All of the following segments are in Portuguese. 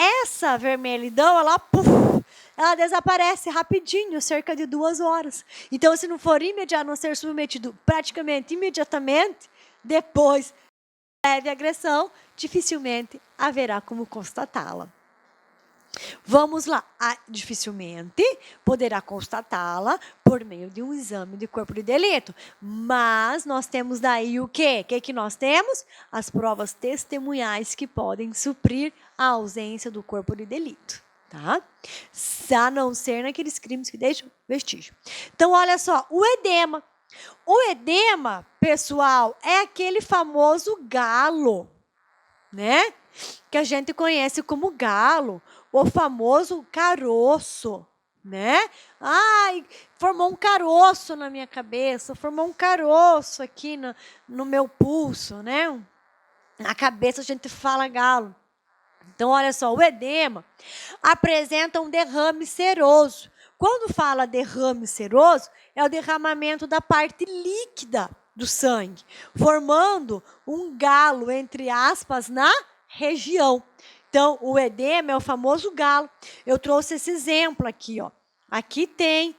essa vermelhidão, ela desaparece rapidinho, cerca de 2 horas. Então, se não for imediato, não ser submetido praticamente imediatamente, depois da leve agressão, dificilmente haverá como constatá-la. Vamos lá, dificilmente poderá constatá-la por meio de um exame de corpo de delito. Mas nós temos daí o quê? O que que nós temos? As provas testemunhais que podem suprir a ausência do corpo de delito, tá? A não ser naqueles crimes que deixam vestígio. Então, olha só, o edema. O edema, pessoal, é aquele famoso galo, né? Que a gente conhece como galo, o famoso caroço, né? Ai, formou um caroço na minha cabeça, formou um caroço aqui no meu pulso, né? Na cabeça a gente fala galo. Então, olha só, o edema apresenta um derrame seroso. Quando fala derrame seroso, é o derramamento da parte líquida do sangue, formando um galo, entre aspas, na região. Então, o edema é o famoso galo. Eu trouxe esse exemplo aqui, ó. Aqui tem,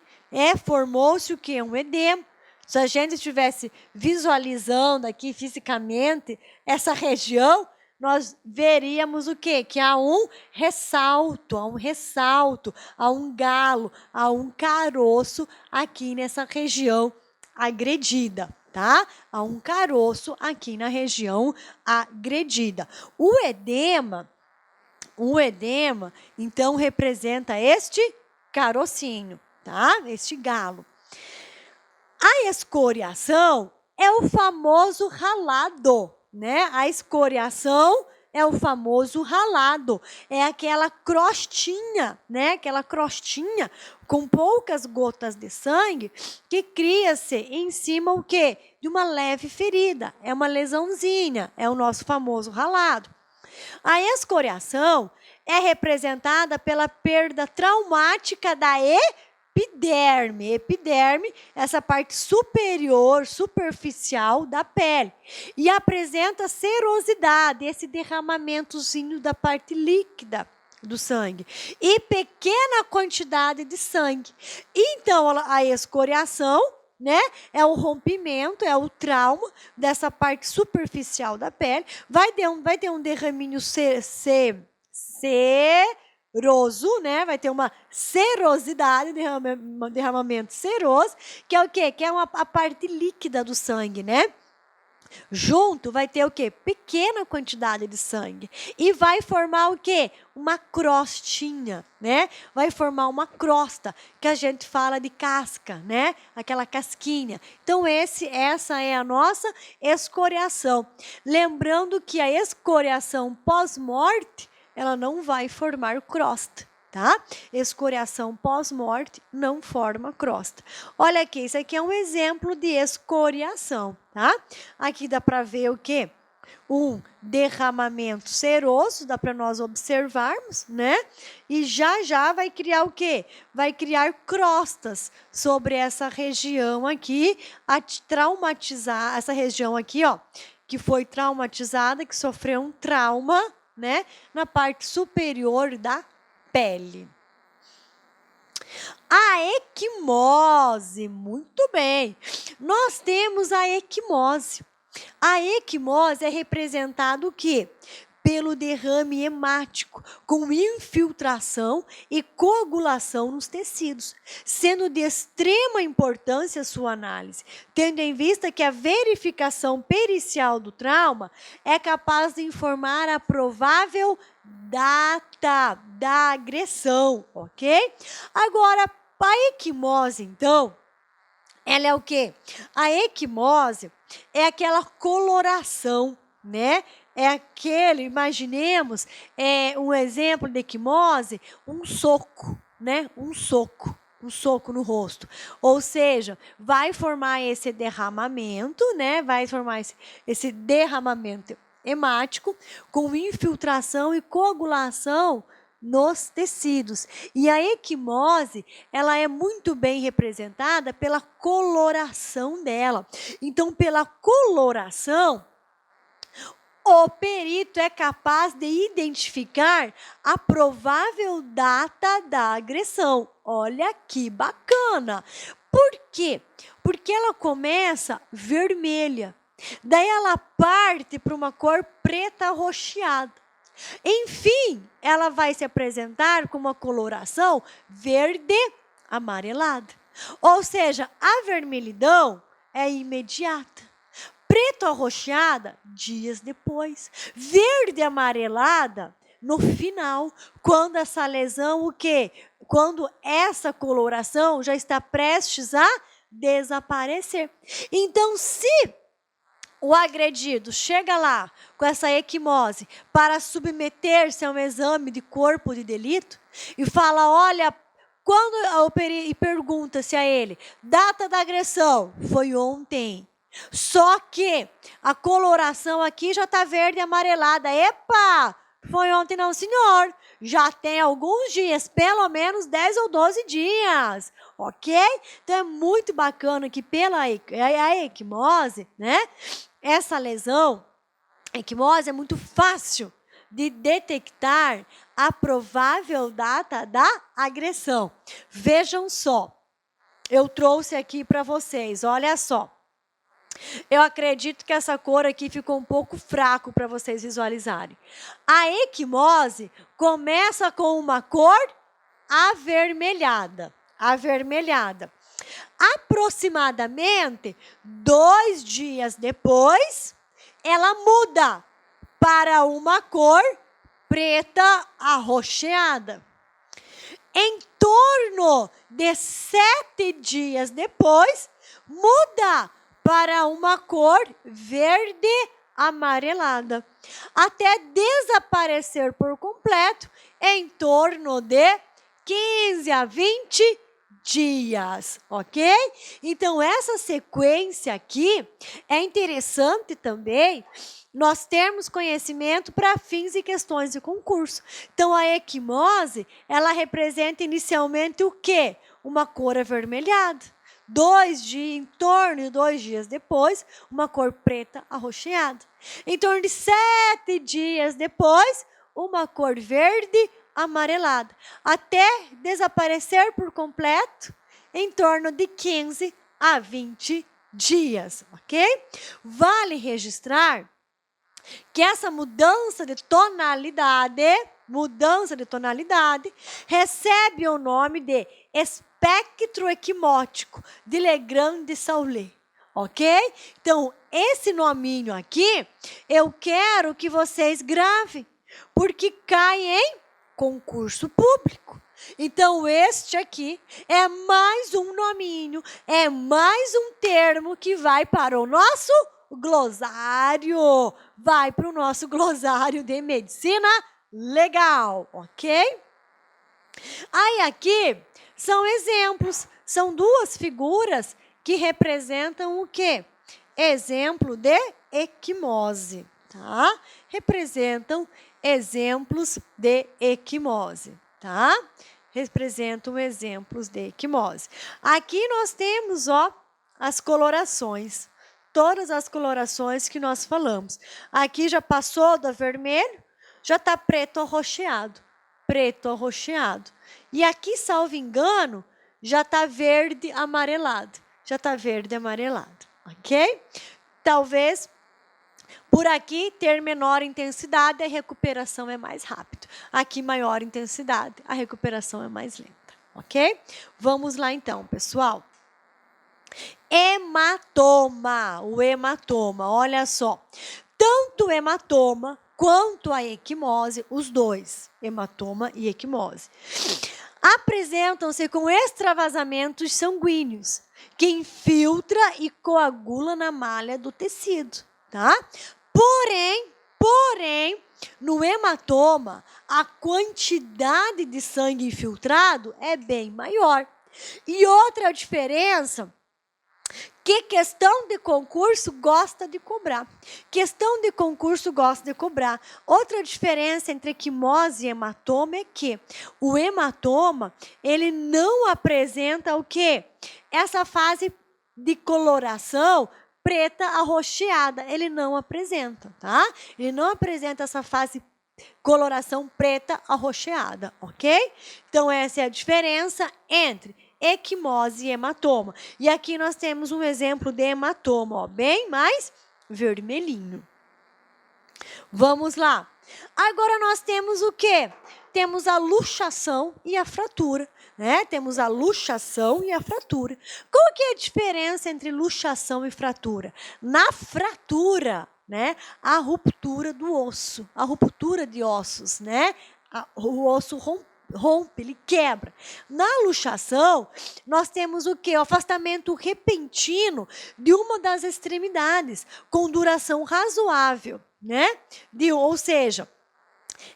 formou-se o quê? Um edema. Se a gente estivesse visualizando aqui fisicamente essa região, nós veríamos o quê? Que há um ressalto, há um galo, há um caroço aqui nessa região agredida, tá? Há um caroço aqui na região agredida. O edema, então, representa este carocinho, tá? Este galo. A escoriação é o famoso ralado, né? A escoriação é o famoso ralado, é aquela crostinha, né? Aquela crostinha com poucas gotas de sangue que cria-se em cima o quê? De uma leve ferida, é uma lesãozinha, é o nosso famoso ralado. A escoriação é representada pela perda traumática da epiderme. Epiderme, essa parte superior, superficial da pele. E apresenta serosidade, esse derramamentozinho da parte líquida do sangue. E pequena quantidade de sangue. Então, a escoriação, né, é o rompimento, é o trauma dessa parte superficial da pele. Vai ter um derraminho seroso, né? Vai ter uma serosidade, derramamento seroso, que é o quê? Que é a parte líquida do sangue, né? Junto vai ter o quê? Pequena quantidade de sangue. E vai formar o quê? Uma crostinha, né? Vai formar uma crosta, que a gente fala de casca, né? Aquela casquinha. Então, essa é a nossa escoriação. Lembrando que a escoriação pós-morte, ela não vai formar crosta, tá? Escoriação pós-morte não forma crosta. Olha aqui, isso aqui é um exemplo de escoriação, tá? Aqui dá para ver o quê? Um derramamento seroso, dá para nós observarmos, né? E já vai criar o quê? Vai criar crostas sobre essa região aqui, a traumatizar essa região aqui, ó, que foi traumatizada, que sofreu um trauma, né? Na parte superior da pele. A equimose, muito bem. Nós temos a equimose. A equimose é representada o quê? Pelo derrame hemático, com infiltração e coagulação nos tecidos, sendo de extrema importância a sua análise, tendo em vista que a verificação pericial do trauma é capaz de informar a provável data da agressão, ok? Agora, a equimose, então, ela é o quê? A equimose é aquela coloração, né? É aquele, imaginemos, um exemplo de equimose, um soco, né? Um soco no rosto. Ou seja, vai formar esse derramamento, né? Vai formar esse derramamento hemático com infiltração e coagulação nos tecidos. E a equimose, ela é muito bem representada pela coloração dela. Então, pela coloração, o perito é capaz de identificar a provável data da agressão. Olha que bacana. Por quê? Porque ela começa vermelha. Daí ela parte para uma cor preta arroxeada. Enfim, ela vai se apresentar com uma coloração verde amarelada. Ou seja, a vermelhidão é imediata. Preto arroxeada, dias depois. Verde amarelada, no final, quando essa lesão, o quê? Quando essa coloração já está prestes a desaparecer. Então, se o agredido chega lá com essa equimose para submeter-se a um exame de corpo de delito e fala, olha, e pergunta-se a ele, data da agressão, foi ontem. Só que a coloração aqui já está verde e amarelada. Epa, foi ontem não, senhor. Já tem alguns dias, pelo menos 10 ou 12 dias, ok? Então é muito bacana que pela a equimose, né? Essa lesão, a equimose é muito fácil de detectar a provável data da agressão. Vejam só, eu trouxe aqui para vocês, olha só. Eu acredito que essa cor aqui ficou um pouco fraco para vocês visualizarem. A equimose começa com uma cor avermelhada. Aproximadamente 2 dias depois, ela muda para uma cor preta arroxeada. Em torno de 7 dias depois, muda para uma cor verde amarelada, até desaparecer por completo em torno de 15 a 20 dias, ok? Então, essa sequência aqui é interessante também nós termos conhecimento para fins e questões de concurso. Então, a equimose, ela representa inicialmente o quê? Uma cor avermelhada. Em torno de 2 dias depois, uma cor preta arroxeada. Em torno de 7 dias depois, uma cor verde amarelada, até desaparecer por completo em torno de 15 a 20 dias, ok? Vale registrar que essa mudança de tonalidade recebe o nome de espectro equimótico de Legrand de Saulet, ok? Então, esse nominho aqui, eu quero que vocês gravem, porque cai em concurso público. Então, este aqui é mais um nominho, é mais um termo que vai para o nosso glossário. Vai para o nosso glossário de medicina legal, ok? Aí aqui são exemplos, são 2 figuras que representam o quê? Exemplo de equimose, tá? Representam exemplos de equimose, tá? Representam exemplos de equimose. Aqui nós temos, ó, as colorações. Todas as colorações que nós falamos. Aqui já passou do vermelho, já está preto arroxeado. Preto arroxeado. E aqui, salvo engano, já está verde amarelado. Já está verde amarelado, ok? Talvez por aqui ter menor intensidade, a recuperação é mais rápida. Aqui, maior intensidade, a recuperação é mais lenta, ok? Vamos lá então, pessoal. Hematoma, o hematoma, olha só. Tanto o hematoma quanto a equimose, os dois, hematoma e equimose, apresentam-se com extravasamentos sanguíneos, que infiltra e coagula na malha do tecido, tá? Porém, no hematoma, a quantidade de sangue infiltrado é bem maior. E outra diferença que questão de concurso gosta de cobrar. Outra diferença entre equimose e hematoma é que o hematoma, ele não apresenta o quê? Essa fase de coloração preta arroxeada. Ele não apresenta, tá? Ele não apresenta essa fase coloração preta arroxeada, ok? Então, essa é a diferença entre equimose e hematoma. E aqui nós temos um exemplo de hematoma, ó, bem mais vermelhinho. Vamos lá. Agora nós temos o quê? Temos a luxação e a fratura, né? Temos a luxação e a fratura. Qual que é a diferença entre luxação e fratura? Na fratura, né, a ruptura do osso, a ruptura de ossos, né? O osso rompe, ele quebra. Na luxação, nós temos o quê? O afastamento repentino de uma das extremidades, com duração razoável, né? Ou seja,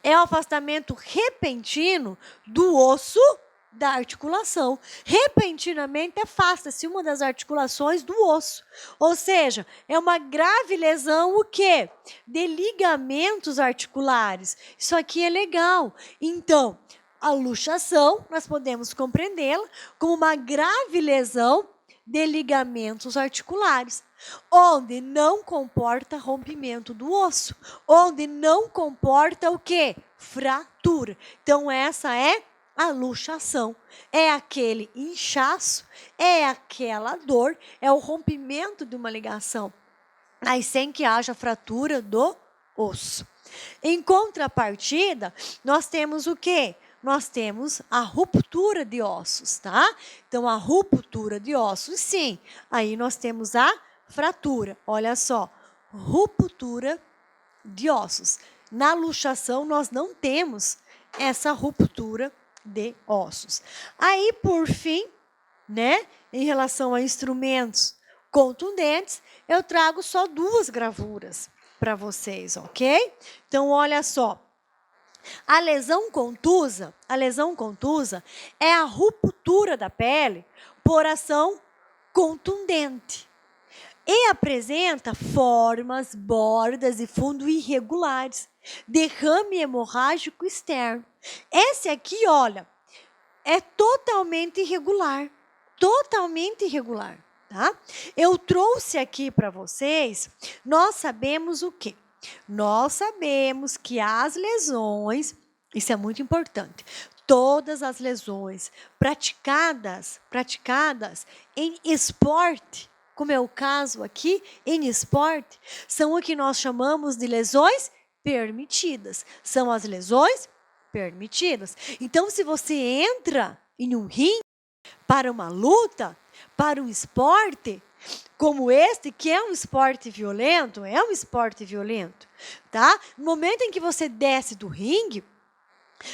é o afastamento repentino do osso da articulação. Repentinamente afasta-se uma das articulações do osso. Ou seja, é uma grave lesão o quê? De ligamentos articulares. Isso aqui é legal. Então, a luxação, nós podemos compreendê-la como uma grave lesão de ligamentos articulares, onde não comporta rompimento do osso, onde não comporta o quê? Fratura. Então, essa é a luxação. É aquele inchaço, é aquela dor, é o rompimento de uma ligação, mas sem que haja fratura do osso. Em contrapartida, nós temos o quê? Nós temos a ruptura de ossos, tá? Então, a ruptura de ossos, sim. Aí nós temos a fratura. Olha só, ruptura de ossos. Na luxação, nós não temos essa ruptura de ossos. Aí, por fim, né, em relação a instrumentos contundentes, eu trago só 2 gravuras para vocês, ok? Então, olha só. A lesão contusa é a ruptura da pele por ação contundente e apresenta formas, bordas e fundo irregulares, derrame hemorrágico externo. Esse aqui, olha, é totalmente irregular, tá? Eu trouxe aqui para vocês, nós sabemos o quê? Nós sabemos que as lesões, isso é muito importante, todas as lesões praticadas em esporte, como é o caso aqui, em esporte, são o que nós chamamos de lesões permitidas. São as lesões permitidas. Então, se você entra em um ringue para uma luta, para um esporte como este, que é um esporte violento, tá? No momento em que você desce do ringue,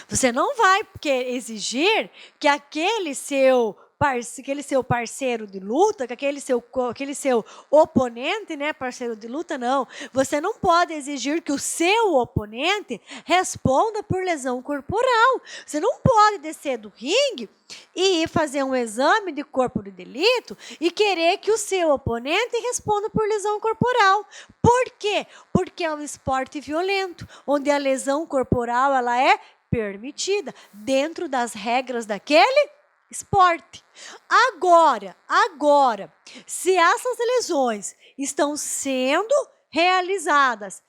você não vai exigir que aquele seu parceiro de luta, que aquele seu oponente, né, parceiro de luta, não. Você não pode exigir que o seu oponente responda por lesão corporal. Você não pode descer do ringue e ir fazer um exame de corpo de delito e querer que o seu oponente responda por lesão corporal. Por quê? Porque é um esporte violento, onde a lesão corporal ela é permitida dentro das regras daquele esporte. Agora, se essas lesões estão sendo realizadas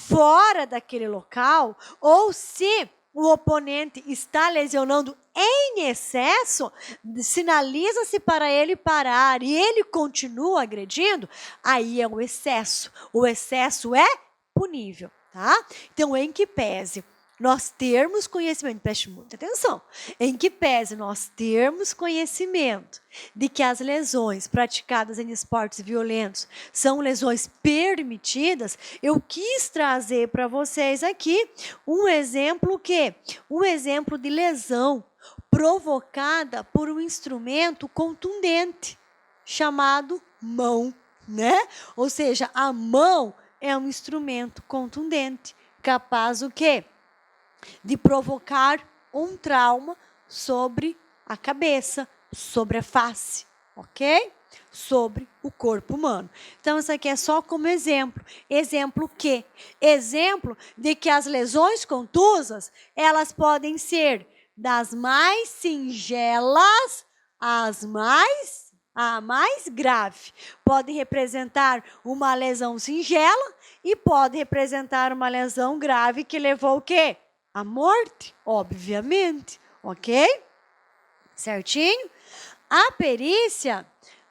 fora daquele local, ou se o oponente está lesionando em excesso, sinaliza-se para ele parar e ele continua agredindo, aí é um excesso. O excesso é punível, tá? Então, em que pese nós termos conhecimento, preste muita atenção, em que pese nós termos conhecimento de que as lesões praticadas em esportes violentos são lesões permitidas, eu quis trazer para vocês aqui um exemplo de lesão provocada por um instrumento contundente, chamado mão, né? Ou seja, a mão é um instrumento contundente, capaz o quê? De provocar um trauma sobre a cabeça, sobre a face, ok? Sobre o corpo humano. Então, isso aqui é só como exemplo. Exemplo quê? Exemplo de que as lesões contusas, elas podem ser das mais singelas às mais a mais grave. Pode representar uma lesão singela e pode representar uma lesão grave que levou o quê? A morte, obviamente, ok? Certinho? A perícia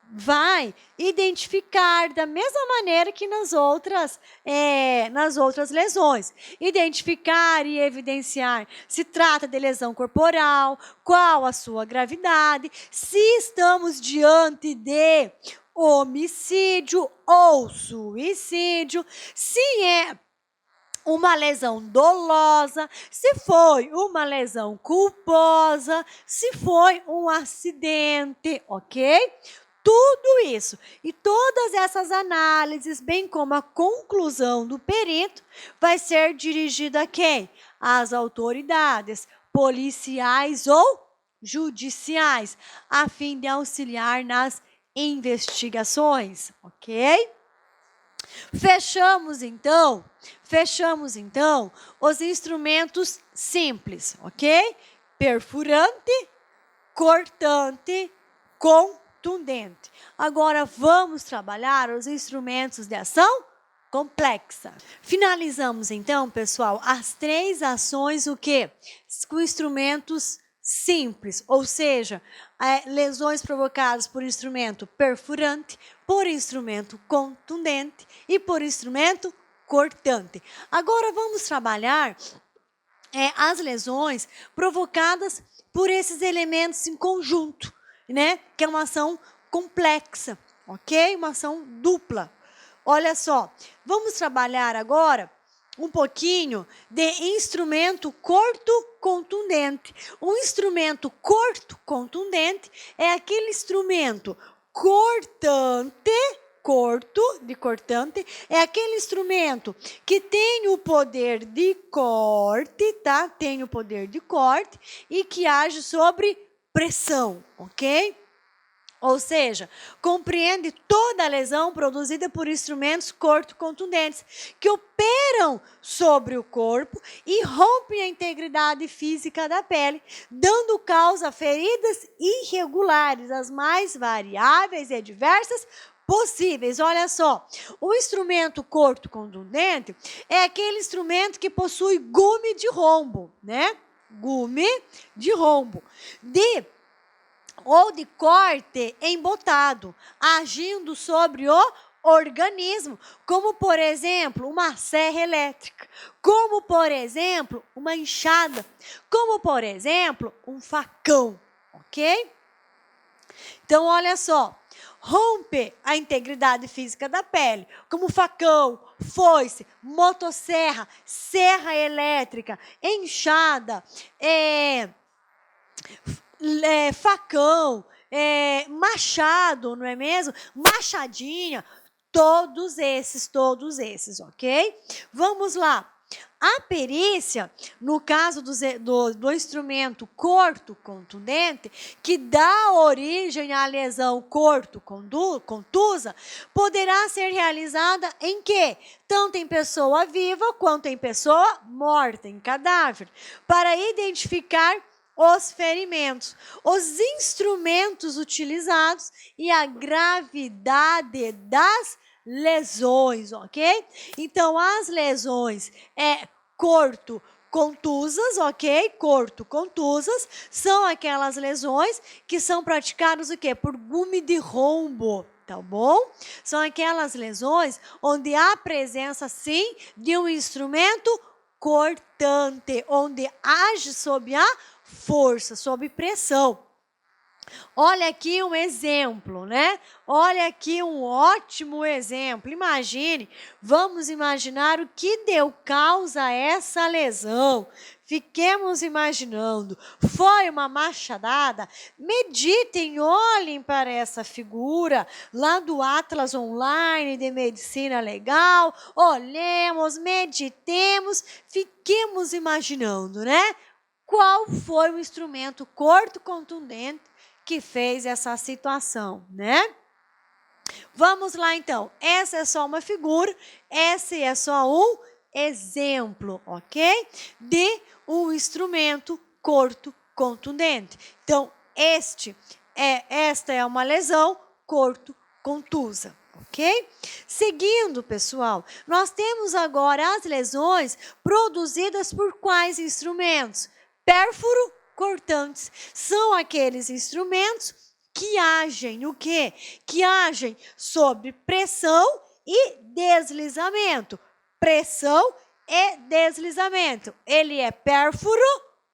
vai identificar da mesma maneira que nas outras lesões. Identificar e evidenciar se trata de lesão corporal, qual a sua gravidade, se estamos diante de homicídio ou suicídio, se é uma lesão dolosa, se foi uma lesão culposa, se foi um acidente, ok? Tudo isso e todas essas análises, bem como a conclusão do perito, vai ser dirigida a quem? Às autoridades policiais ou judiciais, a fim de auxiliar nas investigações, ok? Fechamos então os instrumentos simples, ok? Perfurante, cortante, contundente. Agora vamos trabalhar os instrumentos de ação complexa. Finalizamos então, pessoal, as 3 ações, o quê? Com instrumentos simples, ou seja, lesões provocadas por instrumento perfurante, por instrumento contundente e por instrumento cortante. Agora vamos trabalhar as lesões provocadas por esses elementos em conjunto, né? Que é uma ação complexa, ok? Uma ação dupla. Olha só, vamos trabalhar agora um pouquinho de instrumento corto-contundente. O instrumento corto-contundente é aquele instrumento cortante, é aquele instrumento que tem o poder de corte, tá? Tem o poder de corte e que age sobre pressão, ok? Ou seja, compreende toda a lesão produzida por instrumentos corto-contundentes que operam sobre o corpo e rompem a integridade física da pele, dando causa a feridas irregulares, as mais variáveis e diversas possíveis. Olha só, o instrumento corto-contundente é aquele instrumento que possui gume de rombo, né? Gume de rombo, ou de corte embotado, agindo sobre o organismo, como, por exemplo, uma serra elétrica, como, por exemplo, uma enxada, como, por exemplo, um facão, ok? Então, olha só, rompe a integridade física da pele, como facão, foice, motosserra, serra elétrica, enxada, facão, machado, não é mesmo? Machadinha, todos esses, ok? Vamos lá. A perícia, no caso do instrumento corto-contundente, que dá origem à lesão corto-contusa, poderá ser realizada em quê? Tanto em pessoa viva quanto em pessoa morta, em cadáver, para identificar os ferimentos, os instrumentos utilizados e a gravidade das lesões, ok? Então, as lesões corto-contusas, ok? Corto-contusas são aquelas lesões que são praticadas o quê? Por gume de rombo, tá bom? São aquelas lesões onde há presença, sim, de um instrumento cortante, onde age sob a força, sob pressão. Olha aqui um exemplo, né? Olha aqui um ótimo exemplo. Imagine, vamos imaginar o que deu causa a essa lesão. Fiquemos imaginando, foi uma machadada? Meditem, olhem para essa figura lá do Atlas Online de Medicina Legal. Olhemos, meditemos, fiquemos imaginando, né? Qual foi o instrumento corto-contundente que fez essa situação, né? Vamos lá, então. Essa é só uma figura, esse é só um exemplo, ok? De um instrumento corto-contundente. Então, esta é uma lesão corto contusa, ok? Seguindo, pessoal, nós temos agora as lesões produzidas por quais instrumentos? Pérfuro cortantes. São aqueles instrumentos que agem o quê? Que agem sob pressão e deslizamento. Pressão e deslizamento. Ele é pérfuro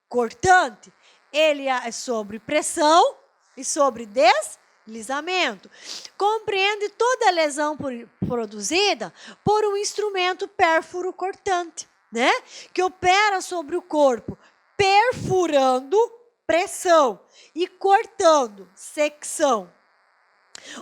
cortante. Ele é sobre pressão e sobre deslizamento. Compreende toda lesão produzida por um instrumento pérfuro cortante, né? Que opera sobre o corpo, perfurando pressão e cortando secção.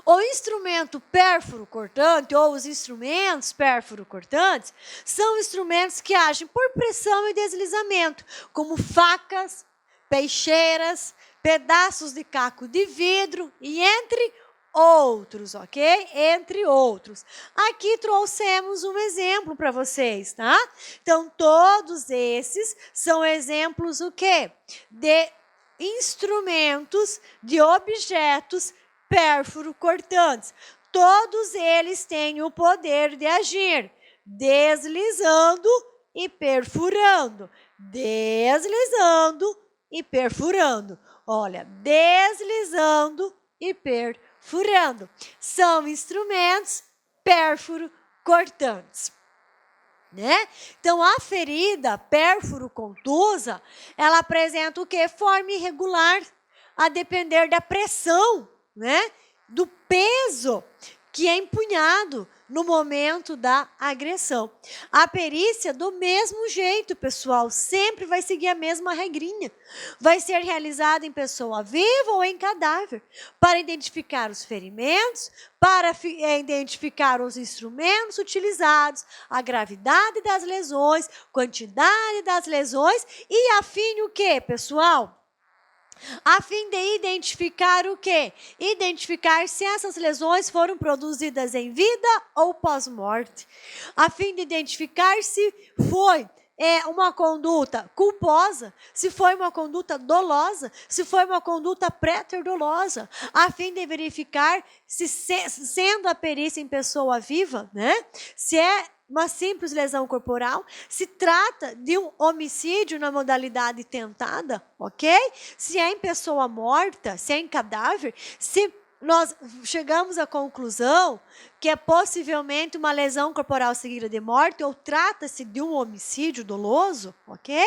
O instrumento pérfuro cortante ou os instrumentos pérfuro cortantes são instrumentos que agem por pressão e deslizamento, como facas, peixeiras, pedaços de caco de vidro e entre outros, ok? Entre outros. Aqui trouxemos um exemplo para vocês, tá? Então, todos esses são exemplos o quê? De instrumentos, de objetos pérfuro cortantes. Todos eles têm o poder de agir deslizando e perfurando. Deslizando e perfurando. Olha, deslizando e perfurando. São instrumentos pérfuro cortantes. Né? Então, a ferida pérfuro contusa, ela apresenta o quê? Forma irregular, a depender da pressão, né? Do peso que é empunhado no momento da agressão. A perícia, do mesmo jeito, pessoal, sempre vai seguir a mesma regrinha. Vai ser realizada em pessoa viva ou em cadáver, para identificar os ferimentos, para identificar os instrumentos utilizados, a gravidade das lesões, quantidade das lesões e a fim o quê, pessoal? A fim de identificar o quê? Identificar se essas lesões foram produzidas em vida ou pós-morte. A fim de identificar se foi uma conduta culposa, se foi uma conduta dolosa, se foi uma conduta pré-dolosa, a fim de verificar se sendo a perícia em pessoa viva, né? Se é uma simples lesão corporal, se trata de um homicídio na modalidade tentada, ok? Se é em pessoa morta, se é em cadáver, se nós chegamos à conclusão que é possivelmente uma lesão corporal seguida de morte ou trata-se de um homicídio doloso, ok?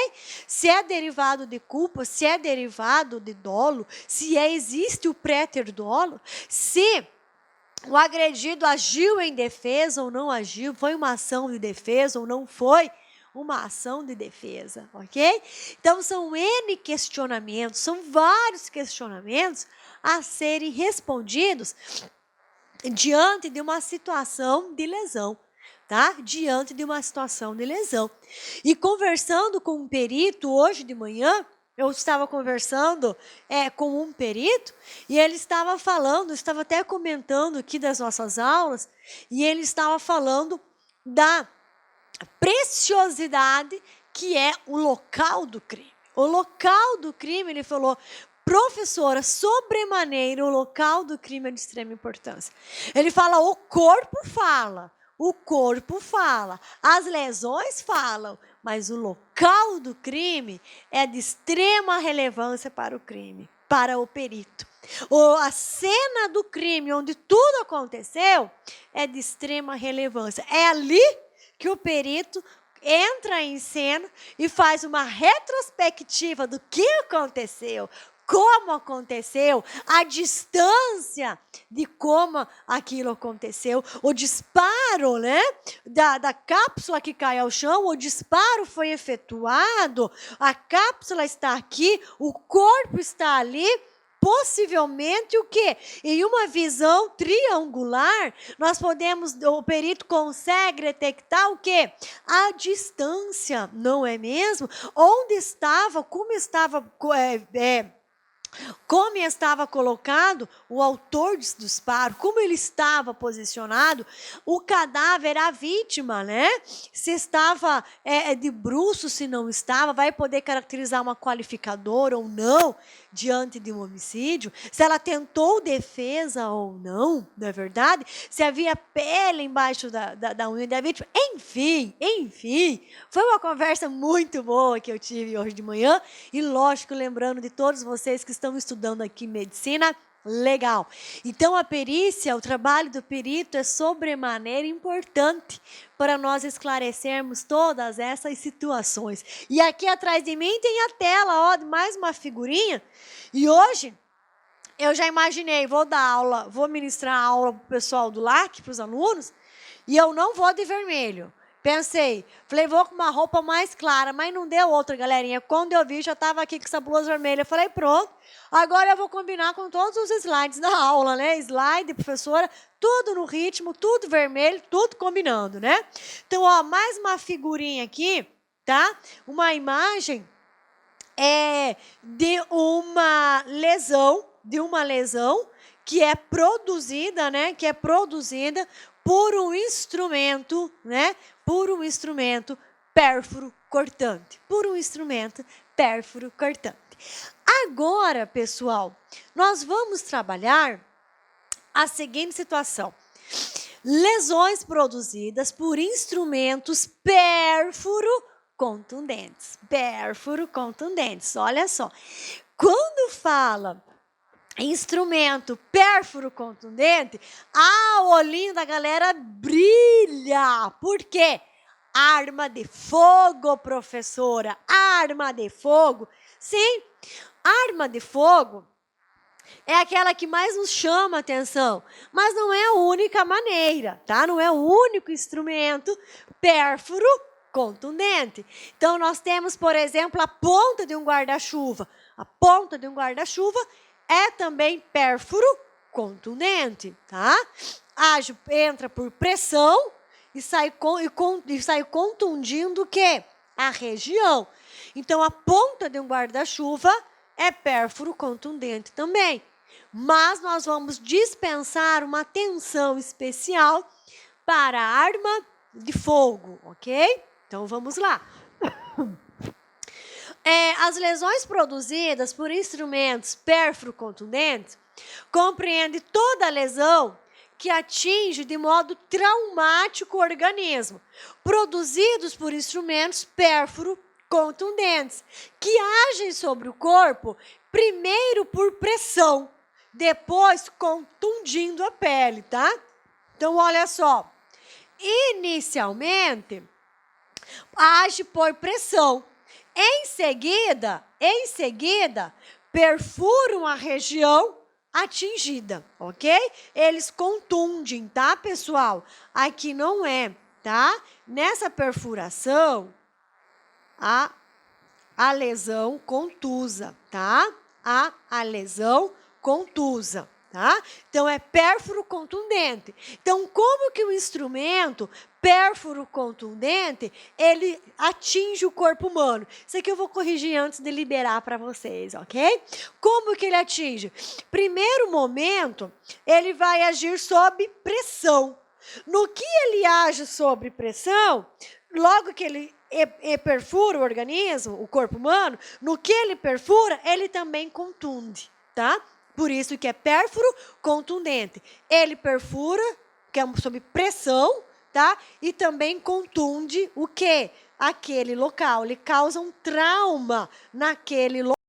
Se é derivado de culpa, se é derivado de dolo, se existe o préter dolo, se o agredido agiu em defesa ou não agiu, foi uma ação de defesa ou não foi uma ação de defesa, ok? Então, são N questionamentos, são vários questionamentos a serem respondidos diante de uma situação de lesão, tá? Diante de uma situação de lesão. E conversando com um perito hoje de manhã, eu estava conversando com um perito e ele estava falando, estava até comentando aqui das nossas aulas, e ele estava falando da preciosidade que é o local do crime. O local do crime, ele falou, professora, sobremaneira, o local do crime é de extrema importância. Ele fala, o corpo fala, as lesões falam, mas o local do crime é de extrema relevância para o crime, para o perito. A cena do crime, onde tudo aconteceu, é de extrema relevância. É ali que o perito entra em cena e faz uma retrospectiva do que aconteceu, como aconteceu, a distância de como aquilo aconteceu, o disparo, né, da cápsula que cai ao chão, o disparo foi efetuado, a cápsula está aqui, o corpo está ali, possivelmente o quê? Em uma visão triangular, o perito consegue detectar o quê? A distância, não é mesmo? Onde estava, como estava como estava colocado o autor do disparo, como ele estava posicionado, o cadáver, a vítima, né? Se estava de bruços, se não estava, vai poder caracterizar uma qualificadora ou não diante de um homicídio, se ela tentou defesa ou não, não é verdade? Se havia pele embaixo da unha da vítima, enfim, foi uma conversa muito boa que eu tive hoje de manhã e, lógico, lembrando de todos vocês que estão estudando aqui medicina, legal. Então, a perícia, o trabalho do perito é sobremaneira importante para nós esclarecermos todas essas situações. E aqui atrás de mim tem a tela, ó, de mais uma figurinha. E hoje eu já imaginei, vou dar aula, vou ministrar aula para o pessoal do LAC, para os alunos, e eu não vou de vermelho. Pensei, falei, vou com uma roupa mais clara, mas não deu outra, galerinha. Quando eu vi, já estava aqui com essa blusa vermelha. Falei, pronto, agora eu vou combinar com todos os slides da aula, né? Slide, professora, tudo no ritmo, tudo vermelho, tudo combinando, né? Então, ó, mais uma figurinha aqui, tá? Uma imagem de uma lesão que é produzida, né? Que é produzida por um instrumento, né? Por um instrumento pérfuro cortante. Por um instrumento pérfuro cortante. Agora, pessoal, nós vamos trabalhar a seguinte situação. Lesões produzidas por instrumentos pérfuro contundentes. Pérfuro contundentes. Olha só. Quando fala instrumento pérfuro contundente, o olhinho da galera brilha. Por quê? Arma de fogo, professora. Arma de fogo. Sim, arma de fogo é aquela que mais nos chama a atenção, mas não é a única maneira, tá? Não é o único instrumento pérfuro contundente. Então, nós temos, por exemplo, a ponta de um guarda-chuva. A ponta de um guarda-chuva é também pérfuro contundente, tá? Entra por pressão e sai contundindo o quê? A região. Então, a ponta de um guarda-chuva é pérfuro contundente também. Mas nós vamos dispensar uma atenção especial para a arma de fogo, ok? Então, vamos lá. As lesões produzidas por instrumentos pérfuro contundentes compreendem toda lesão que atinge de modo traumático o organismo, produzidos por instrumentos pérfuro contundentes, que agem sobre o corpo, primeiro por pressão, depois contundindo a pele, tá? Então, olha só. Inicialmente, age por pressão. Em seguida, perfuram a região atingida, ok? Eles contundem, tá, pessoal? Aqui não é, tá? Nessa perfuração, a lesão contusa, tá? A lesão contusa, tá? Então, é pérfuro contundente. Então, como que o instrumento pérfuro contundente, ele atinge o corpo humano? Isso aqui eu vou corrigir antes de liberar para vocês, ok? Como que ele atinge? Primeiro momento, ele vai agir sob pressão. No que ele age sob pressão, logo que ele perfura o organismo, o corpo humano, no que ele perfura, ele também contunde, tá? Por isso que é pérfuro contundente. Ele perfura, que é sob pressão, tá? E também contunde o quê? Aquele local. Ele causa um trauma naquele local.